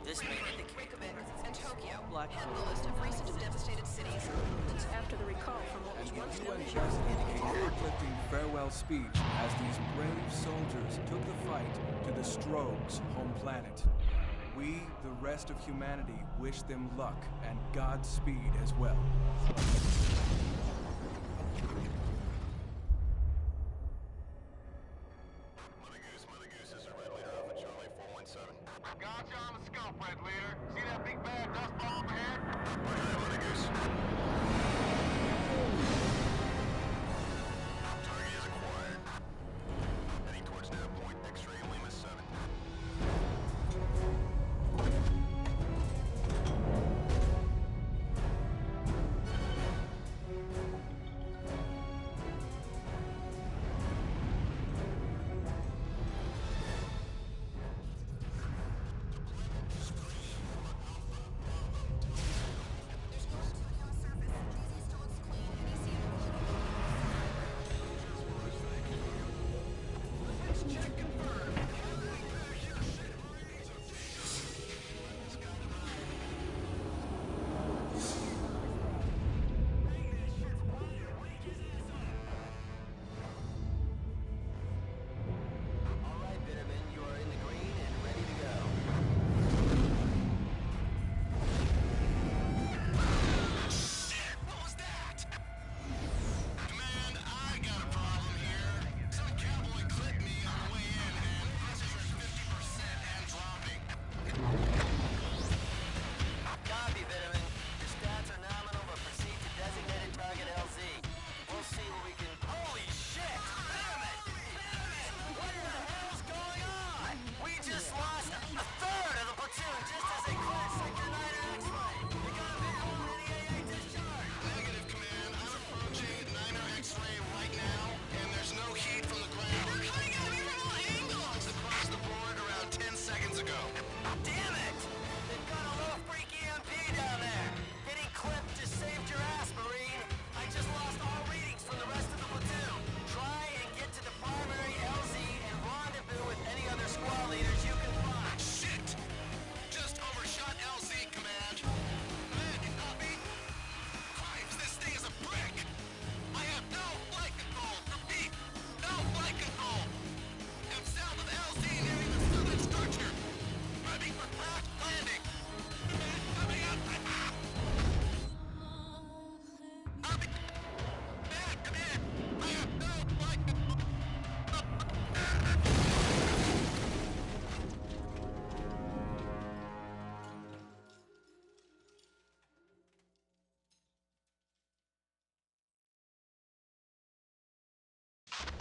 This may indicate and Tokyo and the list of recent and devastated cities after the recall from what was once known as just a uplifting farewell speech as these brave soldiers took the fight to the Strogs' home planet. We, the rest of humanity, wish them luck and Godspeed as well. Mother Goose, this is Red Leader Alpha Charlie 417. Gotcha on the scope, Red Leader. See that big bad dust ball up ahead? Right ahead, Mother Goose. Target is acquired. Heading towards nav point X-ray Lima 7.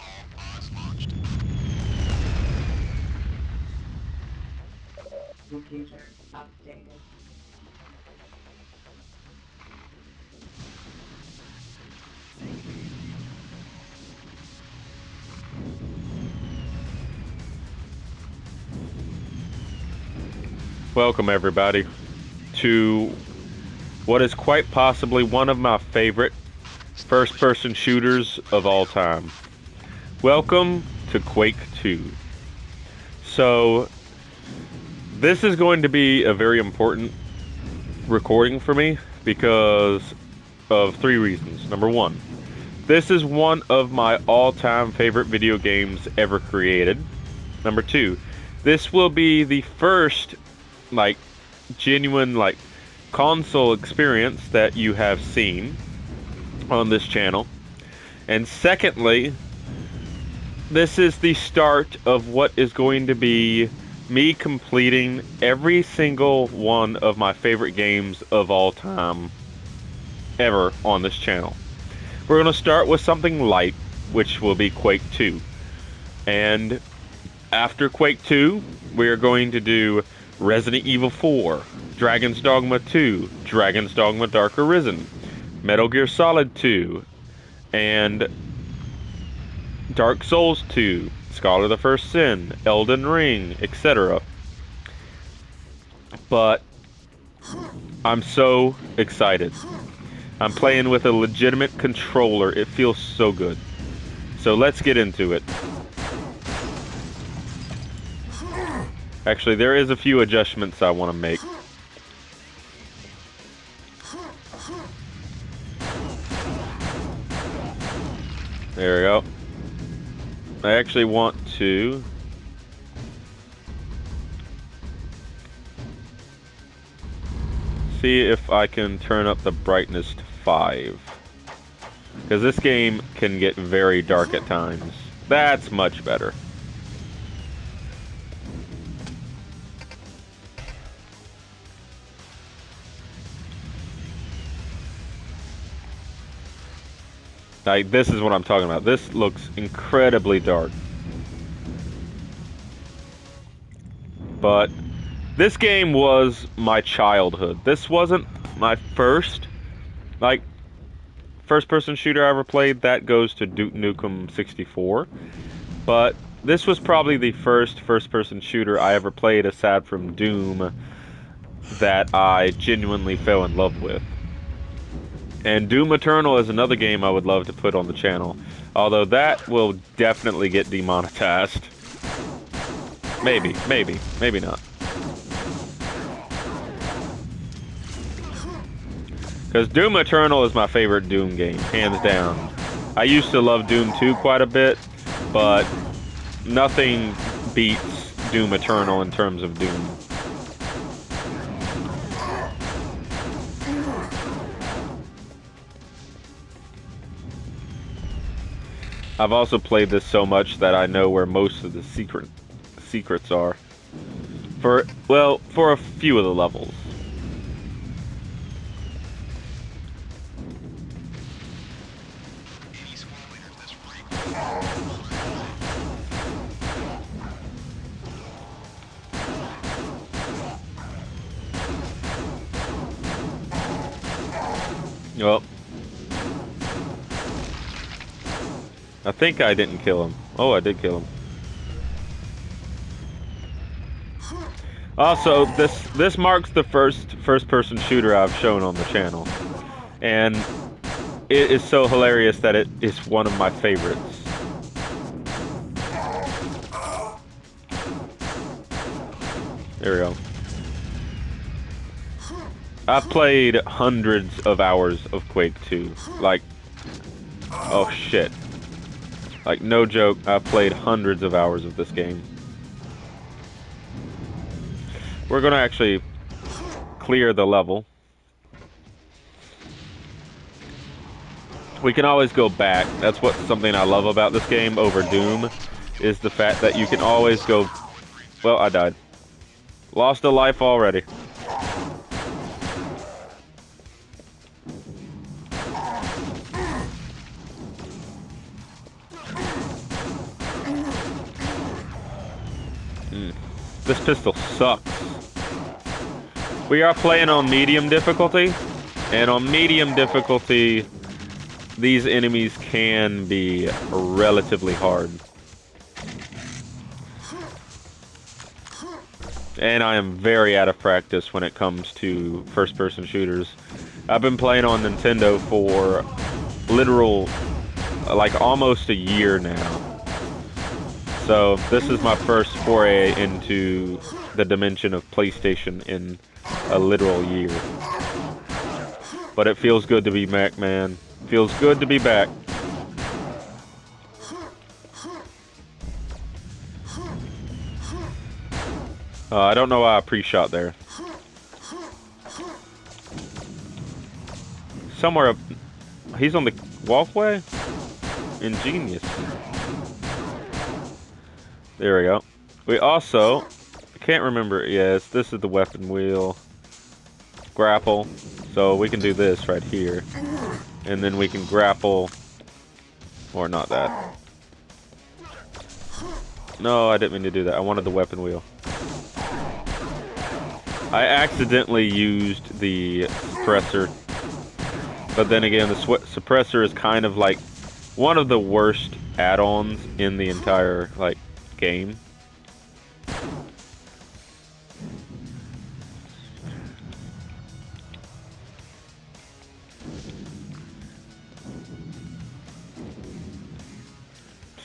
All pods launched. Computer updated. Welcome everybody to what is quite possibly one of my favorite first-person shooters of all time. Welcome to Quake 2. So this is going to be a very important recording for me because of three reasons. Number one, this is one of my all-time favorite video games ever created. Number two, this will be the first genuine console experience that you have seen on this channel. And secondly, this is the start of what is going to be me completing every single one of my favorite games of all time ever on this channel. We're going to start with something light, which will be Quake 2. And after Quake 2, we are going to do Resident Evil 4, Dragon's Dogma 2, Dragon's Dogma Dark Arisen, Metal Gear Solid 2, and Dark Souls 2, Scholar of the First Sin, Elden Ring, etc. But I'm so excited. I'm playing with a legitimate controller. It feels so good. So let's get into it. Actually, there is a few adjustments I want to make. There we go. I actually want to see if I can turn up the brightness to 5. Because this game can get very dark at times. That's much better. Like, this is what I'm talking about. This looks incredibly dark. But this game was my childhood. This wasn't my first, like, first-person shooter I ever played. That goes to Duke Nukem 64. But this was probably the first-person shooter I ever played, aside from Doom, that I genuinely fell in love with. And Doom Eternal is another game I would love to put on the channel. Although that will definitely get demonetized. Maybe not. Because Doom Eternal is my favorite Doom game, hands down. I used to love Doom 2 quite a bit, but nothing beats Doom Eternal in terms of Doom. I've also played this so much that I know where most of the secrets are. For a few of the levels. Well, I think I didn't kill him. Oh, I did kill him. Also, this marks the first-person shooter I've shown on the channel, and it is so hilarious that it is one of my favorites. There we go. I've played hundreds of hours of Quake 2. Like, oh shit. Like, no joke, I've played hundreds of hours of this game. We're gonna actually clear the level. We can always go back. That's something I love about this game over Doom, is the fact that you can always go... Well, I died. Lost a life already. This pistol sucks. We are playing on medium difficulty, and on medium difficulty, these enemies can be relatively hard. And I am very out of practice when it comes to first-person shooters. I've been playing on Nintendo for like almost a year now. So this is my first foray into the dimension of PlayStation in a literal year. But it feels good to be back, man. Feels good to be back. I don't know why I pre-shot there. Somewhere up... He's on the walkway? Ingenious. There we go. We also... I can't remember... Yes, this is the weapon wheel. Grapple. So we can do this right here. And then we can grapple... Or not that. No, I didn't mean to do that. I wanted the weapon wheel. I accidentally used the suppressor. But then again, the suppressor is kind of like one of the worst add-ons in the entire, like, game.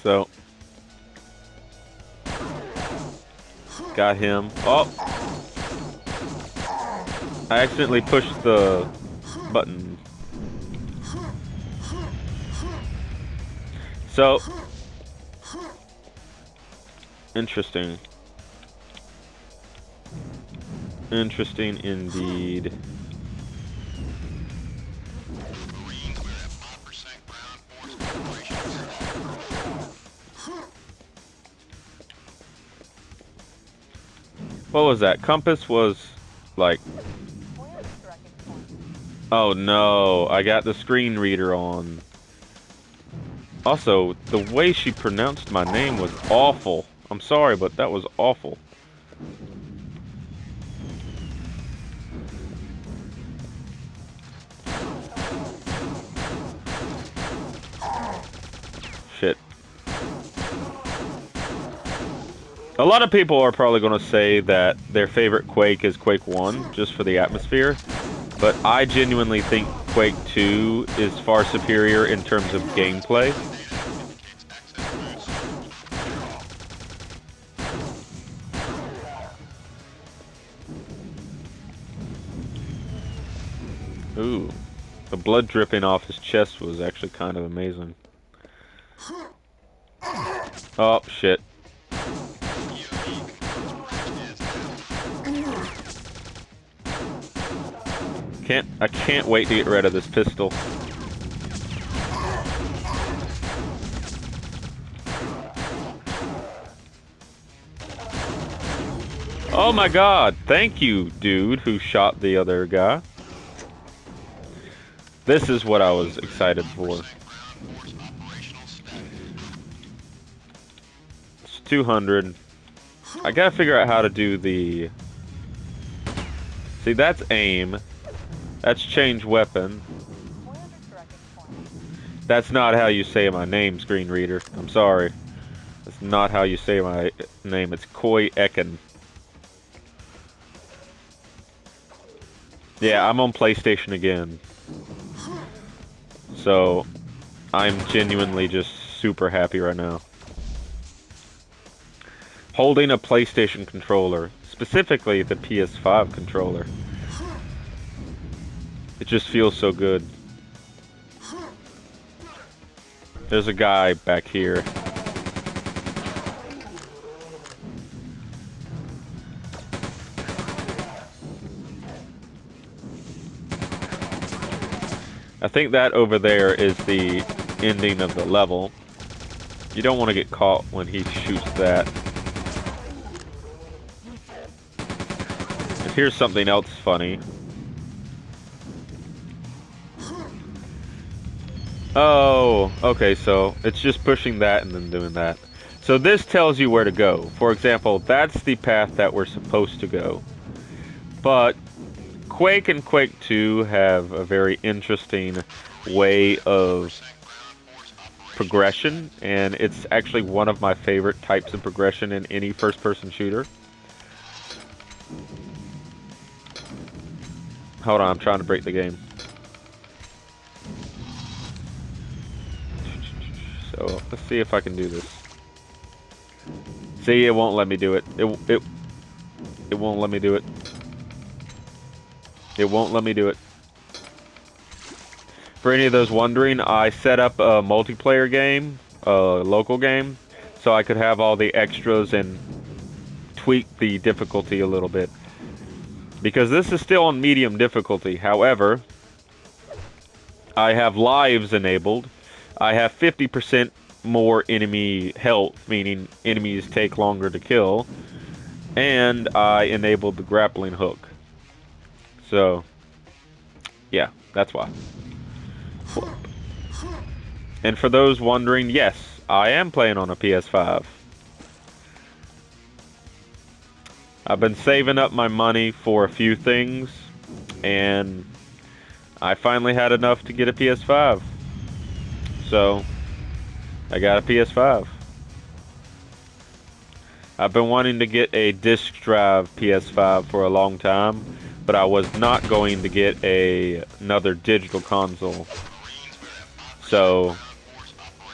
So, Got him. Oh! I accidentally pushed the button. So, interesting. Interesting indeed. Marines, we're at 5% ground force operations. What was that? Compass was like... Oh no, I got the screen reader on. Also, the way she pronounced my name was awful. I'm sorry, but that was awful. Shit. A lot of people are probably going to say that their favorite Quake is Quake 1, just for the atmosphere. But I genuinely think Quake 2 is far superior in terms of gameplay. Ooh. The blood dripping off his chest was actually kind of amazing. Oh, shit. I can't wait to get rid of this pistol. Oh my god, thank you, dude, who shot the other guy. This is what I was excited for. It's 200. I gotta figure out how to do the... See, that's aim. That's change weapon. That's not how you say my name, screen reader. I'm sorry. That's not how you say my name. It's Koi Ekin. Yeah, I'm on PlayStation again. So, I'm genuinely just super happy right now. Holding a PlayStation controller, specifically the PS5 controller. It just feels so good. There's a guy back here. I think that over there is the ending of the level. You don't want to get caught when he shoots that. And here's something else funny. Oh, okay, so it's just pushing that and then doing that. So this tells you where to go. For example, that's the path that we're supposed to go. But Quake and Quake 2 have a very interesting way of progression, and it's actually one of my favorite types of progression in any first-person shooter. Hold on, I'm trying to break the game. So, let's see if I can do this. See, it won't let me do it. It won't let me do it. It won't let me do it. For any of those wondering, I set up a multiplayer game, a local game, so I could have all the extras and tweak the difficulty a little bit. Because this is still on medium difficulty. However, I have lives enabled. I have 50% more enemy health, meaning enemies take longer to kill. And I enabled the grappling hook. So, yeah, that's why. And for those wondering, yes, I am playing on a PS5. I've been saving up my money for a few things, and I finally had enough to get a PS5. So, I got a PS5. I've been wanting to get a disc drive PS5 for a long time, but I was not going to get another digital console. So,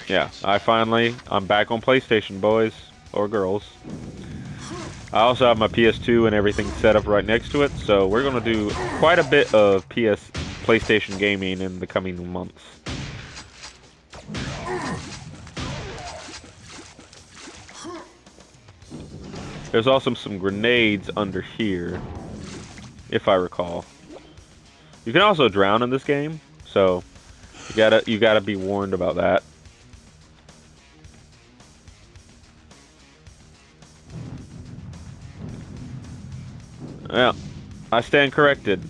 yeah, I'm back on PlayStation, boys or girls. I also have my PS2 and everything set up right next to it, so we're going to do quite a bit of PlayStation gaming in the coming months. There's also some grenades under here, if I recall. You can also drown in this game, so you gotta be warned about that. Yeah, I stand corrected.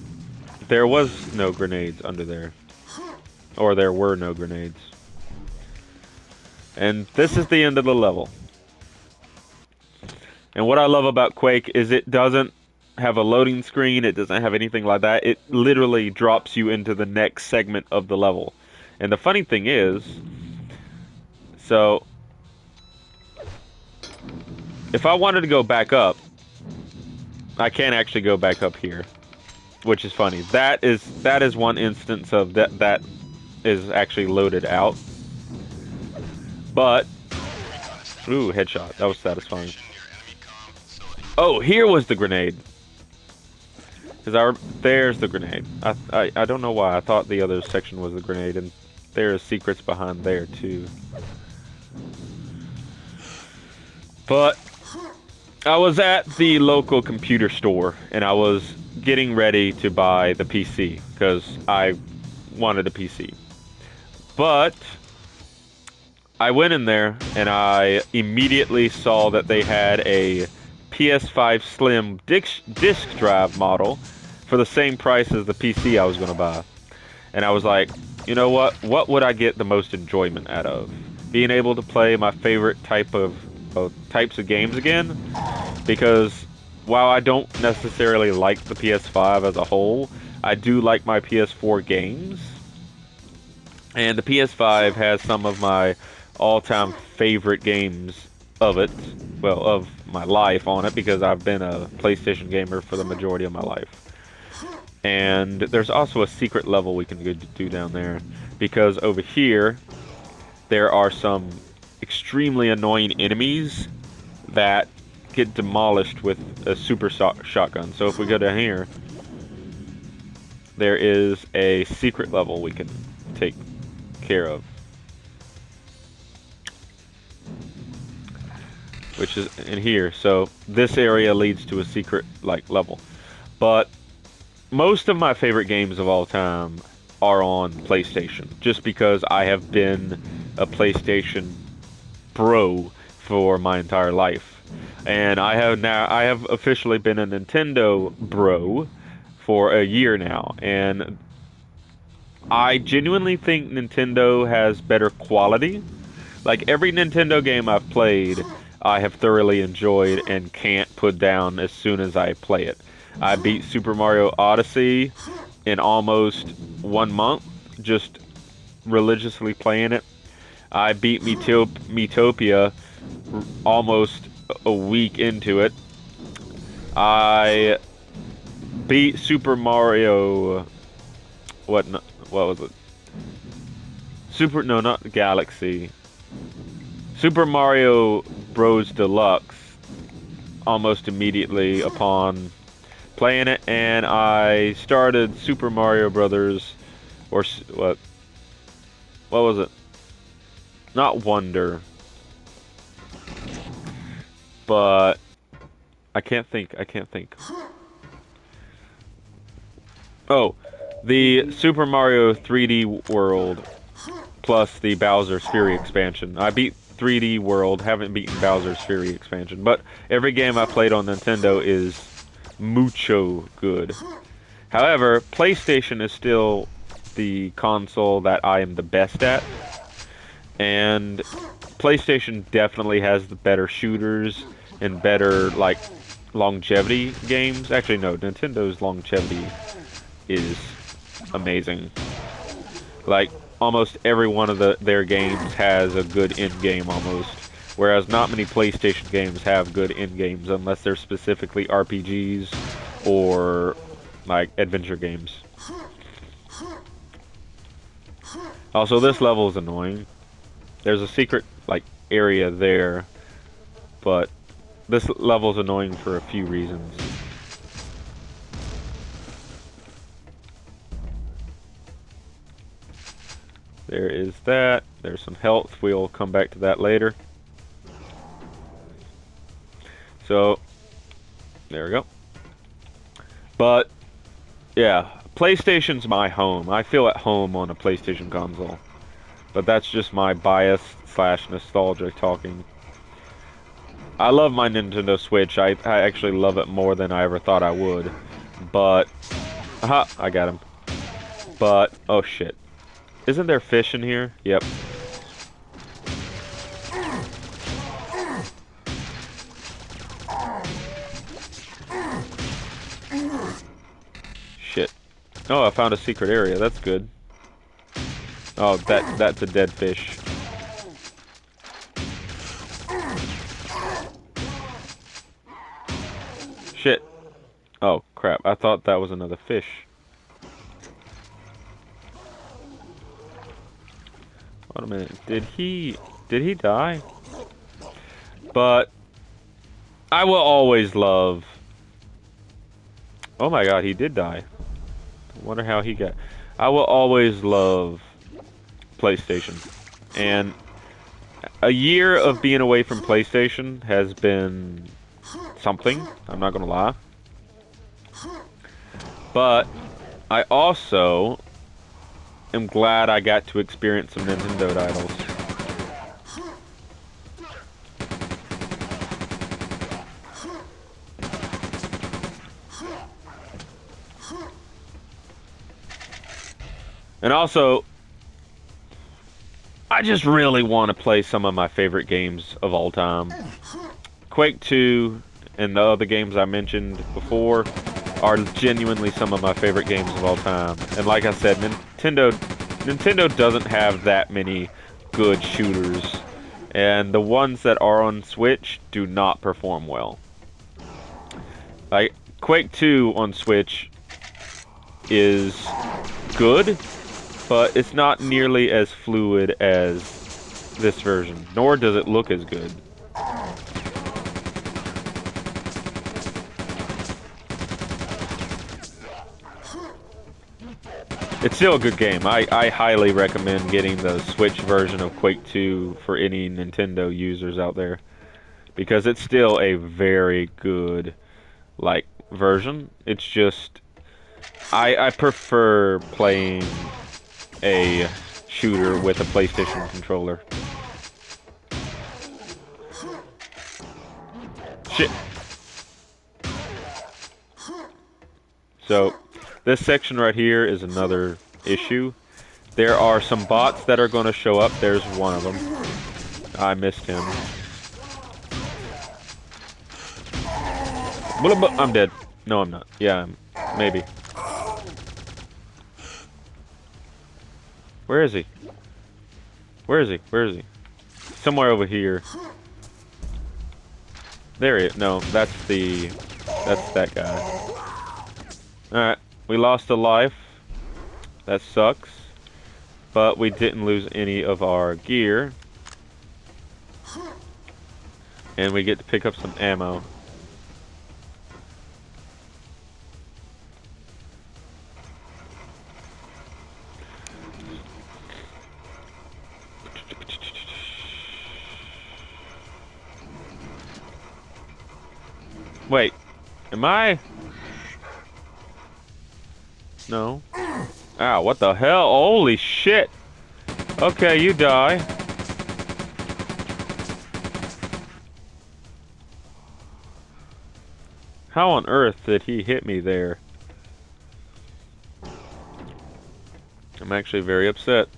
There was no grenades under there. Or there were no grenades. And this is the end of the level. And what I love about Quake is it doesn't have a loading screen, it doesn't have anything like that. It literally drops you into the next segment of the level. And the funny thing is, so if I wanted to go back up, I can't actually go back up here, which is funny. That is one instance of that is actually loaded out. But ooh, headshot. That was satisfying. Oh, here was the grenade. There's the grenade. I don't know why I thought the other section was the grenade, and there are secrets behind there too. But I was at the local computer store, and I was getting ready to buy the PC because I wanted a PC. But I went in there, and I immediately saw that they had a PS5 Slim disc drive model for the same price as the PC I was going to buy. And I was like, you know what? What would I get the most enjoyment out of? Being able to play my favorite types of games again? Because while I don't necessarily like the PS5 as a whole, I do like my PS4 games. And the PS5 has some of my all-time favorite games of it. Well, of my life on it, because I've been a PlayStation gamer for the majority of my life. And there's also a secret level we can do down there, because over here there are some extremely annoying enemies that get demolished with a super shotgun. So if we go down here, there is a secret level we can take care of, which is in here. So this area leads to a secret level. But most of my favorite games of all time are on PlayStation, just because I have been a PlayStation bro for my entire life. And I have officially been a Nintendo bro for a year now, and I genuinely think Nintendo has better quality. Like, every Nintendo game I've played, I have thoroughly enjoyed and can't put down as soon as I play it. I beat Super Mario Odyssey in almost 1 month, just religiously playing it. I beat Miitopia almost a week into it. I beat Super Mario... What was it? No, not Galaxy. Super Mario Bros. Deluxe almost immediately upon playing it, and I started Super Mario Brothers, or what was it? Not Wonder, but I can't think. Oh, the Super Mario 3D World plus the Bowser's Fury expansion. I beat 3D World, haven't beaten Bowser's Fury expansion, but every game I played on Nintendo is mucho good. However, PlayStation is still the console that I am the best at, and PlayStation definitely has the better shooters and better, like, longevity games. Actually, no, Nintendo's longevity is amazing. Like, almost every one of their games has a good end game almost, whereas not many PlayStation games have good end games unless they're specifically RPGs or like adventure games. Also, this level is annoying. There's a secret like area there, but this level's annoying for a few reasons. There is that. There's some health. We'll come back to that later. So, there we go. But, yeah, PlayStation's my home. I feel at home on a PlayStation console. But that's just my bias / nostalgia talking. I love my Nintendo Switch. I actually love it more than I ever thought I would. But, aha, I got him. But, oh shit. Isn't there fish in here? Yep. Shit. Oh, I found a secret area. That's good. Oh, that's a dead fish. Shit. Oh, crap. I thought that was another fish. Wait a minute. Did he die? But I will always love... Oh my god, he did die. I wonder how he got... I will always love PlayStation. And a year of being away from PlayStation has been something. I'm not gonna lie. But I also am glad I got to experience some Nintendo titles. And also, I just really want to play some of my favorite games of all time. Quake 2 and the other games I mentioned before are genuinely some of my favorite games of all time. And like I said, Nintendo doesn't have that many good shooters. And the ones that are on Switch do not perform well. Like, Quake 2 on Switch is good, but it's not nearly as fluid as this version, nor does it look as good. It's still a good game. I highly recommend getting the Switch version of Quake 2 for any Nintendo users out there, because it's still a very good, like, version. It's just, I prefer playing a shooter with a PlayStation controller. Shit. So, this section right here is another issue. There are some bots that are going to show up. There's one of them. I missed him. I'm dead. No, I'm not. Yeah, maybe. Where is he? Where is he? Where is he? Somewhere over here. There he is. No, that's that guy. Alright, we lost a life. That sucks. But we didn't lose any of our gear. And we get to pick up some ammo. Wait, am I? No. Ow, what the hell? Holy shit! Okay, you die. How on earth did he hit me there? I'm actually very upset.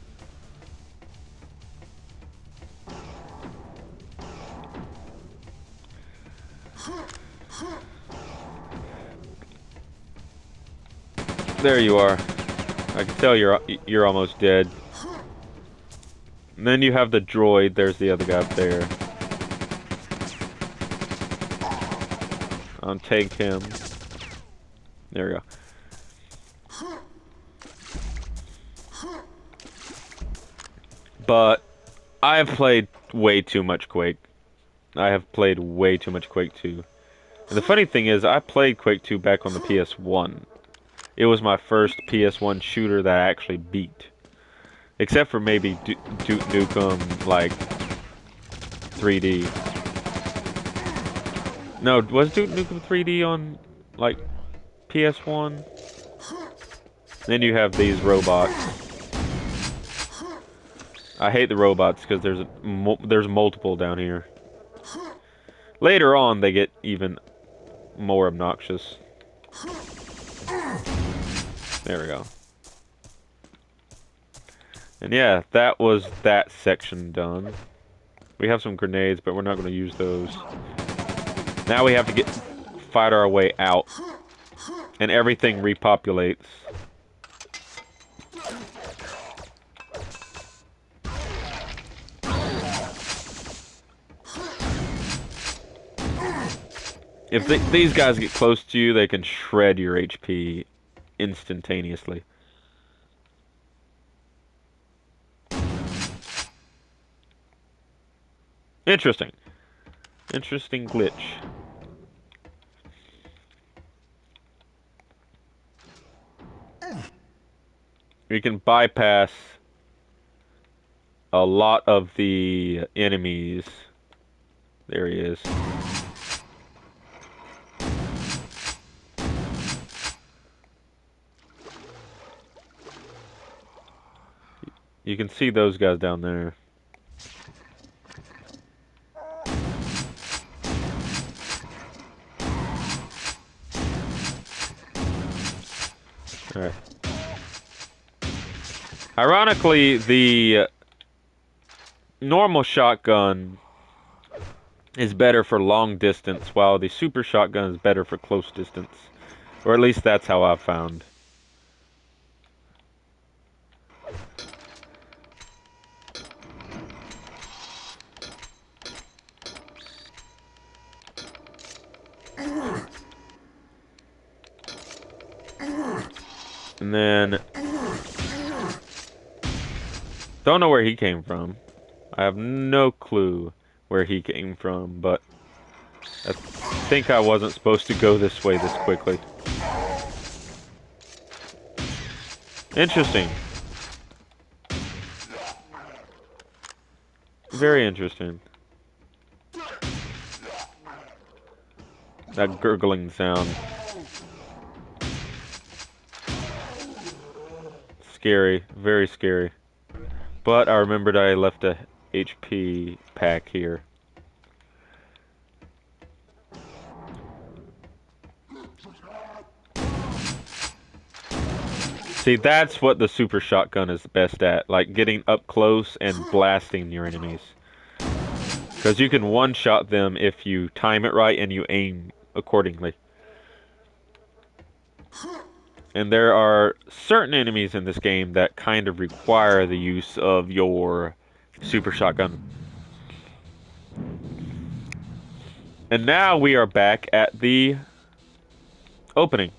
There you are. I can tell you're almost dead. And then you have the droid. There's the other guy up there. I'll take him. There we go. But I've played way too much Quake. I have played way too much Quake 2. And the funny thing is, I played Quake 2 back on the PS1. It was my first PS1 shooter that I actually beat. Except for maybe Duke Nukem, like, 3D. No, was Duke Nukem 3D on, like, PS1? Then you have these robots. I hate the robots because there's multiple down here. Later on, they get even more obnoxious. There we go. And yeah, that was that section done. We have some grenades, but we're not going to use those. Now we have to fight our way out. And everything repopulates. If these guys get close to you, they can shred your HP instantaneously. Interesting. Interesting glitch. You can bypass a lot of the enemies. There he is. You can see those guys down there. Alright. Ironically, the normal shotgun is better for long distance, while the super shotgun is better for close distance. Or at least that's how I've found. And then... don't know where he came from. I have no clue where he came from, but... I think I wasn't supposed to go this way this quickly. Interesting. Very interesting. That gurgling sound. Scary. Very scary. But I remembered I left a HP pack here. See, that's what the super shotgun is best at. Like, getting up close and blasting your enemies. Because you can one-shot them if you time it right and you aim accordingly. And there are certain enemies in this game that kind of require the use of your super shotgun. And now we are back at the opening.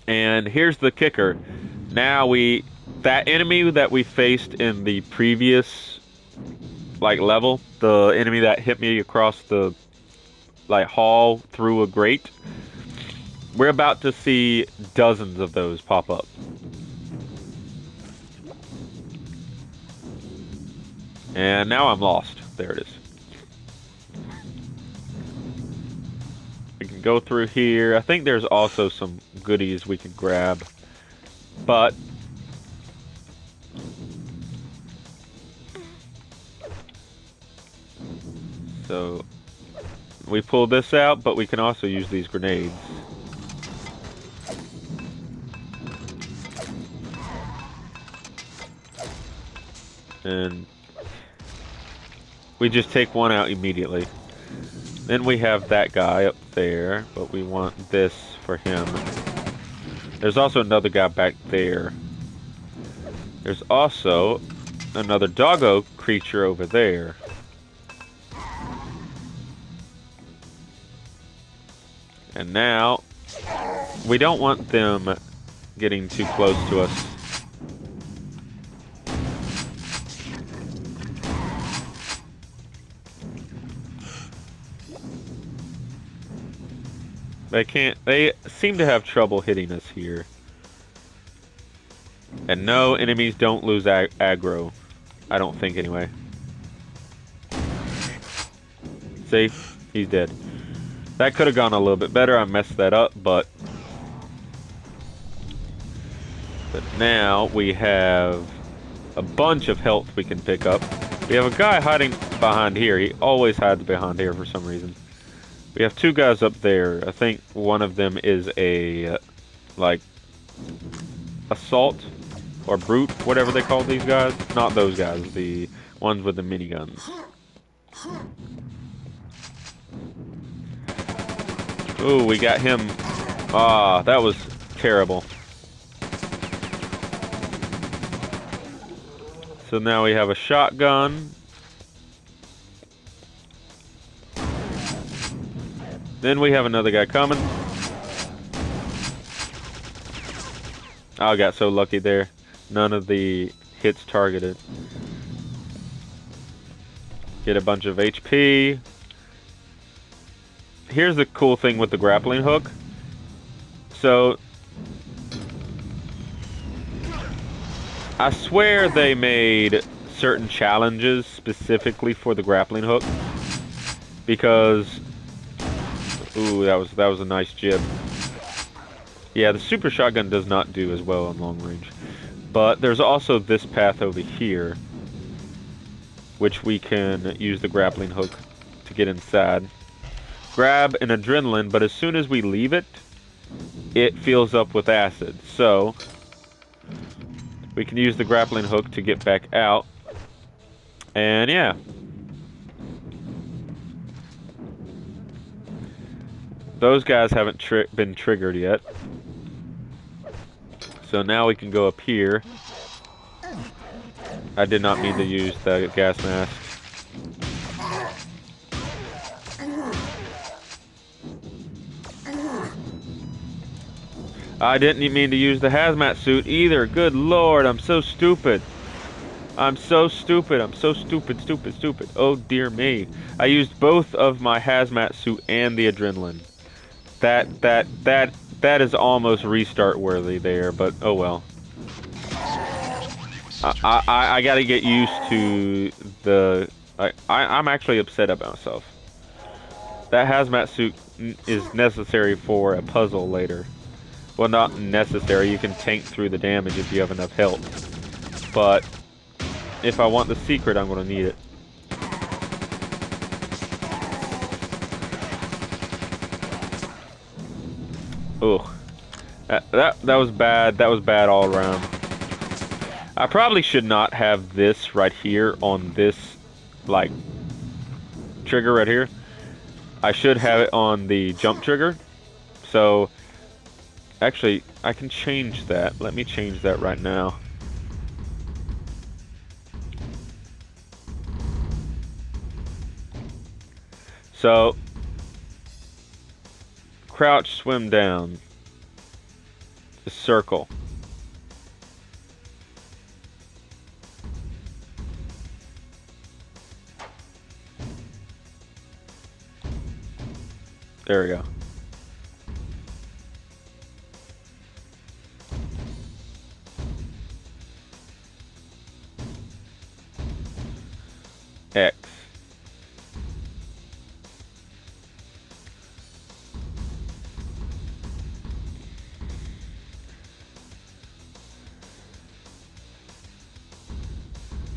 And here's the kicker. Now that enemy that we faced in the previous level, the enemy that hit me across the hall through a grate, we're about to see dozens of those pop up. And now I'm lost. There it is. We can go through here. I think there's also some goodies we can grab. But so we pull this out, but we can also use these grenades. And we just take one out immediately. Then we have that guy up there, but we want this for him. There's also another guy back there. There's also another doggo creature over there. And now, we don't want them getting too close to us. They can't. They seem to have trouble hitting us here. And no, enemies don't lose aggro. I don't think, anyway. See? He's dead. That could have gone a little bit better. I messed that up, but now we have a bunch of health we can pick up. We have a guy hiding behind here. He always hides behind here for some reason. We have two guys up there. I think one of them is a, like, assault or brute, whatever they call these guys. Not those guys, the ones with the miniguns. Ooh, we got him. Ah, that was terrible. So now we have a shotgun. Then we have another guy coming. I got so lucky there. None of the hits targeted. Get a bunch of HP. Here's the cool thing with the grappling hook. So, I swear they made certain challenges specifically for the grappling hook. Because, ooh, that was a nice jib. Yeah, the super shotgun does not do as well on long range. But there's also this path over here, which we can use the grappling hook to get inside. Grab an adrenaline, but as soon as we leave it, it fills up with acid. So, we can use the grappling hook to get back out. And yeah. Those guys haven't been triggered yet. So now we can go up here. I did not mean to use the gas mask. I didn't mean to use the hazmat suit either. Good lord, I'm so stupid. I'm so stupid. I'm so stupid, stupid, stupid. Oh dear me. I used both of my hazmat suit and the adrenaline. That is almost restart worthy there, but oh well. I gotta get used to the... I'm actually upset about myself. That hazmat suit is necessary for a puzzle later. Well, not necessary. You can tank through the damage if you have enough health. But if I want the secret, I'm going to need it. Ugh. That was bad. That was bad all around. I probably should not have this right here on this, like, trigger right here. I should have it on the jump trigger. So, actually, I can change that. Let me change that right now. So, crouch, swim down. The circle. There we go. X.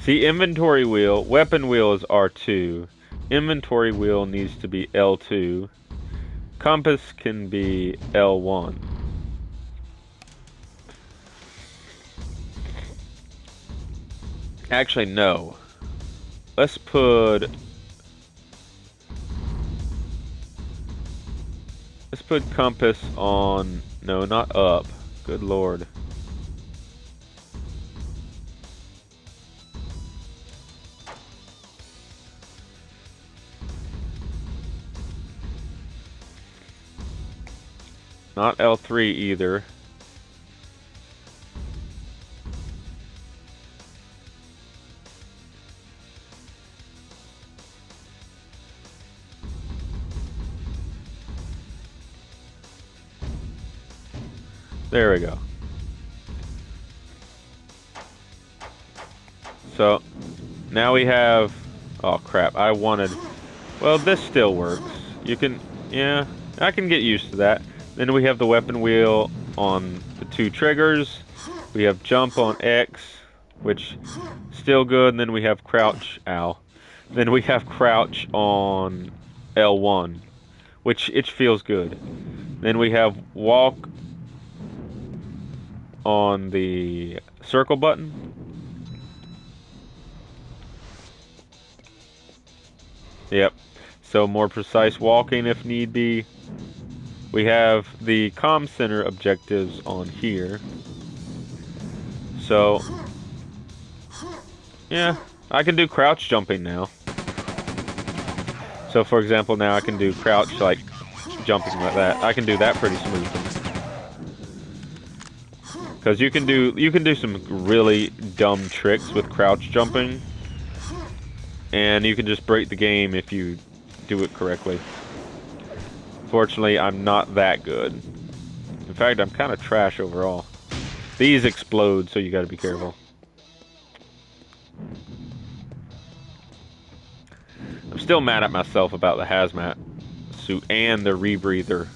See, inventory wheel, weapon wheel is R2. Inventory wheel needs to be L2. Compass can be L1. Actually, no. Let's put compass on, no, not up. Good lord. Not L3 either. There we go. So now we have, oh crap, I wanted, well, this still works. You can, yeah, I can get used to that. Then we have the weapon wheel on the 2 triggers. We have jump on X, which still good. And then we have crouch, ow. Then we have crouch on L1, which it feels good. Then we have walk on the circle button. Yep. So more precise walking if need be. We have the comm center objectives on here. So, yeah, I can do crouch jumping now. So for example, now I can do crouch like jumping like that. I can do that pretty smoothly. Because you can do some really dumb tricks with crouch jumping. And you can just break the game if you do it correctly. Fortunately, I'm not that good. In fact, I'm kind of trash overall. These explode, so you gotta be careful. I'm still mad at myself about the hazmat suit and the rebreather.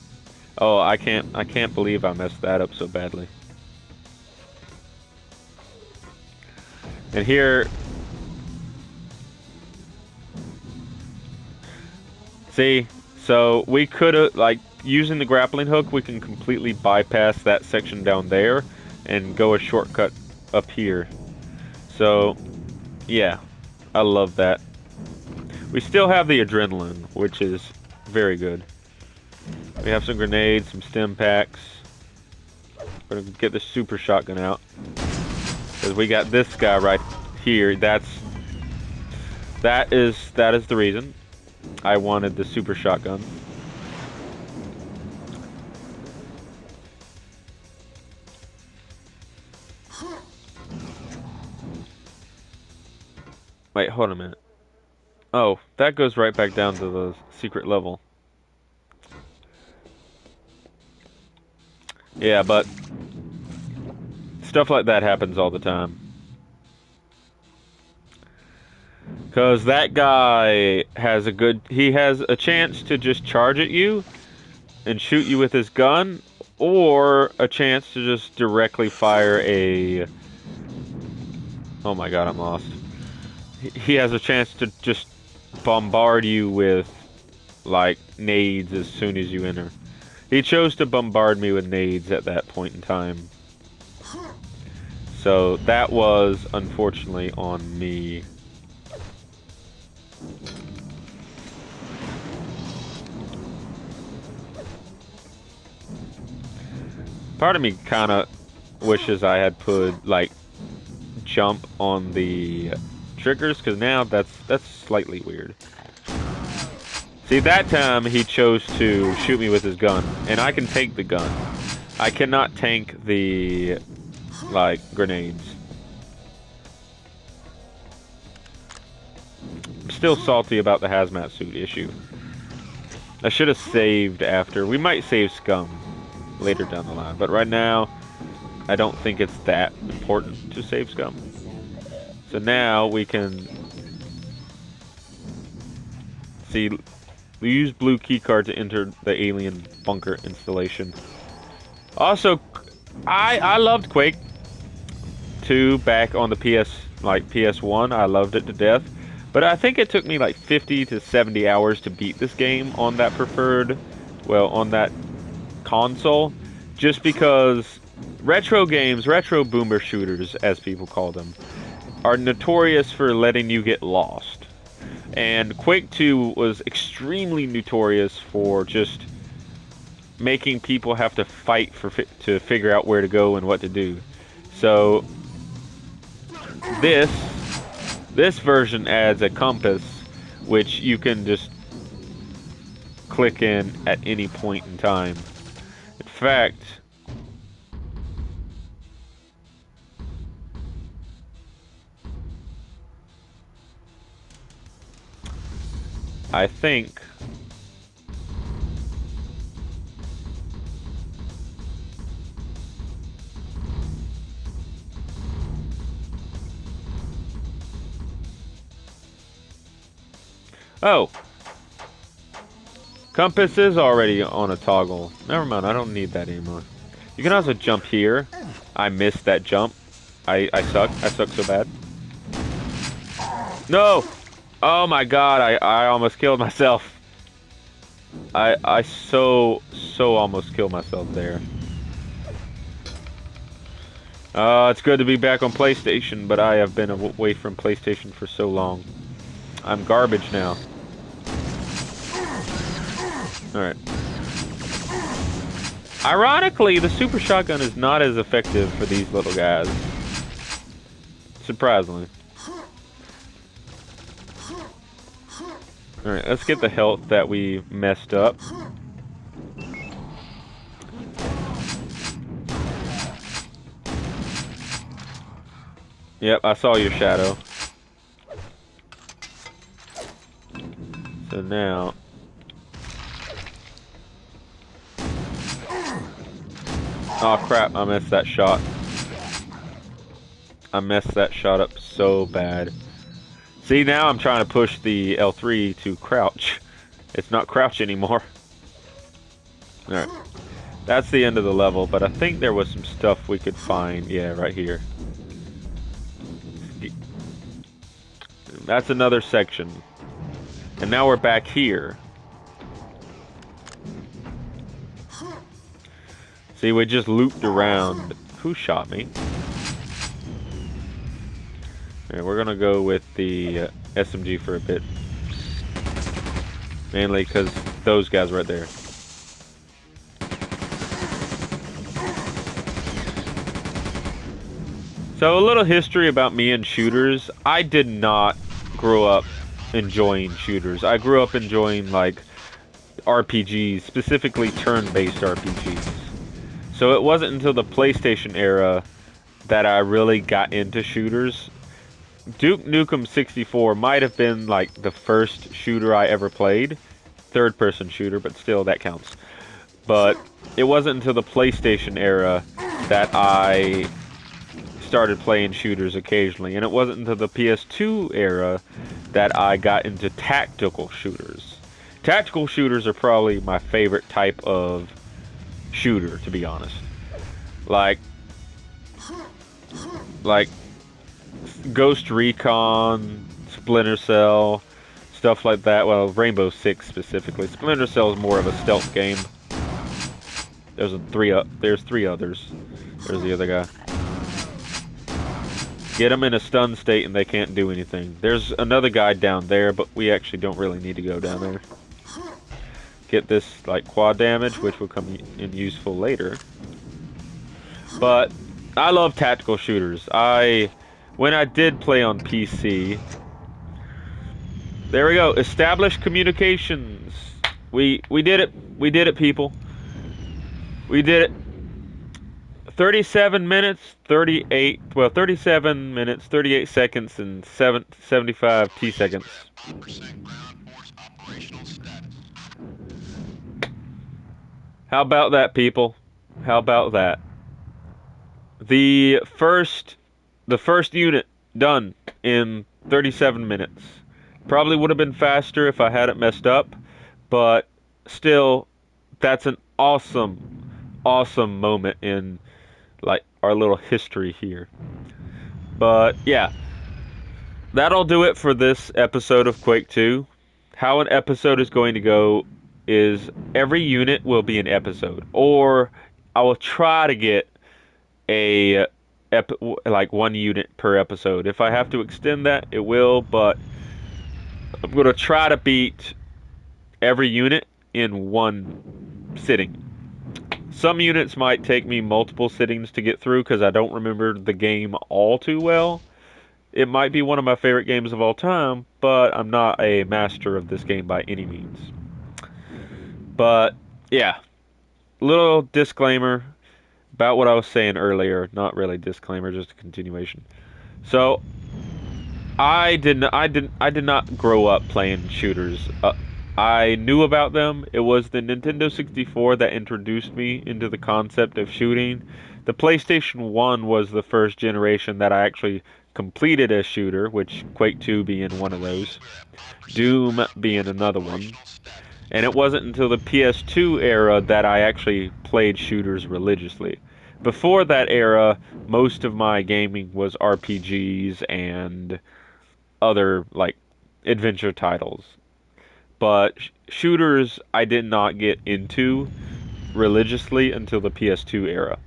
Oh, I can't believe I messed that up so badly. And here, see, so we could have, like, using the grappling hook, we can completely bypass that section down there and go a shortcut up here. So, yeah, I love that. We still have the adrenaline, which is very good. We have some grenades, some stim packs. We're gonna get the super shotgun out. Because we got this guy right here. That is the reason I wanted the super shotgun. Wait, hold a minute. Oh, that goes right back down to the secret level. Yeah, but stuff like that happens all the time. Because that guy has he has a chance to just charge at you and shoot you with his gun, or a chance to just directly fire a... Oh my god, I'm lost. He has a chance to just bombard you with, like, nades as soon as you enter. He chose to bombard me with nades at that point in time. So that was, unfortunately, on me. Part of me kind of wishes I had put, like, jump on the triggers, because now that's slightly weird. See, that time he chose to shoot me with his gun, and I can take the gun. I cannot tank the, like, grenades. I'm still salty about the hazmat suit issue. I should have saved after. We might save Scum later down the line, but right now I don't think it's that important to save Scum. So now we can see, we use blue keycard to enter the alien bunker installation. Also, I loved Quake 2 back on the PS1. I loved it to death. But I think it took me like 50 to 70 hours to beat this game on that on that console. Just because retro games, retro boomer shooters, as people call them, are notorious for letting you get lost. And Quake 2 was extremely notorious for just making people have to fight to figure out where to go and what to do. So this version adds a compass, which you can just click in at any point in time. In fact, I think Oh. Compass is already on a toggle. Never mind, I don't need that anymore. You can also jump here. I missed that jump. I suck. I suck so bad. No! Oh my god, I almost killed myself. I so almost killed myself there. It's good to be back on PlayStation, but I have been away from PlayStation for so long. I'm garbage now. Alright. Ironically, the super shotgun is not as effective for these little guys. Surprisingly. Alright, let's get the health that we messed up. Yep, I saw your shadow. So now... Oh crap, I missed that shot. I messed that shot up so bad. See, now I'm trying to push the L3 to crouch. It's not crouch anymore. Alright. That's the end of the level, but I think there was some stuff we could find. Yeah, right here. That's another section. And now we're back here. See, we just looped around. Who shot me? Alright, we're gonna go with the SMG for a bit. Mainly because those guys right there. So a little history about me and shooters. I did not grow up enjoying shooters. I grew up enjoying like RPGs, specifically turn-based RPGs. So it wasn't until the PlayStation era that I really got into shooters. Duke Nukem 64 might have been like the first shooter I ever played. Third-person shooter, but still that counts. But it wasn't until the PlayStation era that I started playing shooters occasionally, and it wasn't until the PS2 era that I got into tactical shooters. Tactical shooters are probably my favorite type of shooter, to be honest. Like Ghost Recon, Splinter Cell, stuff like that. Well, Rainbow Six specifically. Splinter Cell is more of a stealth game. There's three others. There's the other guy. Get them in a stun state and they can't do anything. There's another guy down there, but we actually don't really need to go down there. Get this like quad damage, which will come in useful later. But I love tactical shooters. When I did play on PC, there we go. Established communications. We did it. We did it, people. We did it. 37 minutes, 37 minutes, 38 seconds, and 75 T-seconds. How about that, people? How about that? The first unit done in 37 minutes. Probably would have been faster if I hadn't messed up, but still, that's an awesome moment in like our little history here. But yeah, that'll do it for this episode of Quake 2. How an episode is going to go is every unit will be an episode, or I will try to get like one unit per episode. If I have to extend that, it will, but I'm going to try to beat every unit in one sitting. Some units might take me multiple sittings to get through because I don't remember the game all too well. It might be one of my favorite games of all time, but I'm not a master of this game by any means. But yeah, little disclaimer about what I was saying earlier. Not really disclaimer, just a continuation. So I did not grow up playing shooters. I knew about them. It was the Nintendo 64 that introduced me into the concept of shooting. The PlayStation 1 was the first generation that I actually completed a shooter, which Quake 2 being one of those, Doom being another one. And it wasn't until the PS2 era that I actually played shooters religiously. Before that era, most of my gaming was RPGs and other, like, adventure titles. But shooters I did not get into religiously until the PS2 era.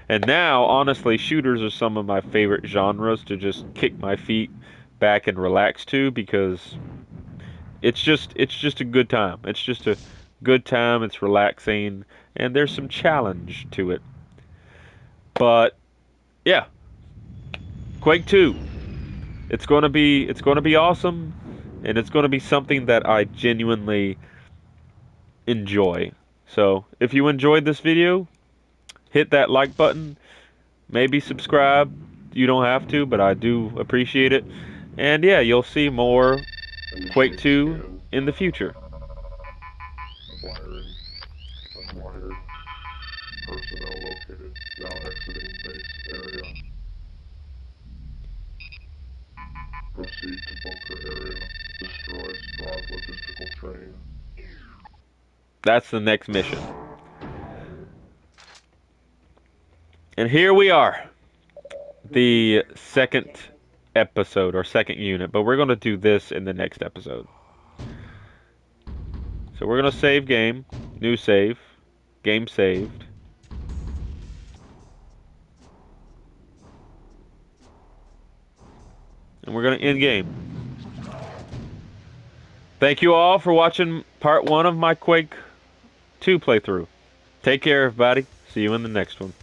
And now, honestly, shooters are some of my favorite genres to just kick my feet back and relax to, because it's just a good time. It's just a good time, it's relaxing, and there's some challenge to it. But yeah, Quake 2. It's going to be awesome, and it's going to be something that I genuinely enjoy. So, if you enjoyed this video, hit that like button, maybe subscribe. You don't have to, but I do appreciate it. And yeah, you'll see more Quake 2 in the future. Acquired. Acquired. Personnel located. Now exiting base area. Proceed to bunker area. Destroy squad logistical train. That's the next mission. And here we are, the second episode or second unit, but we're going to do this in the next episode. So we're going to save game, new save, game saved. And we're going to end game. Thank you all for watching part 1 of my Quake 2 playthrough. Take care, everybody. See you in the next one.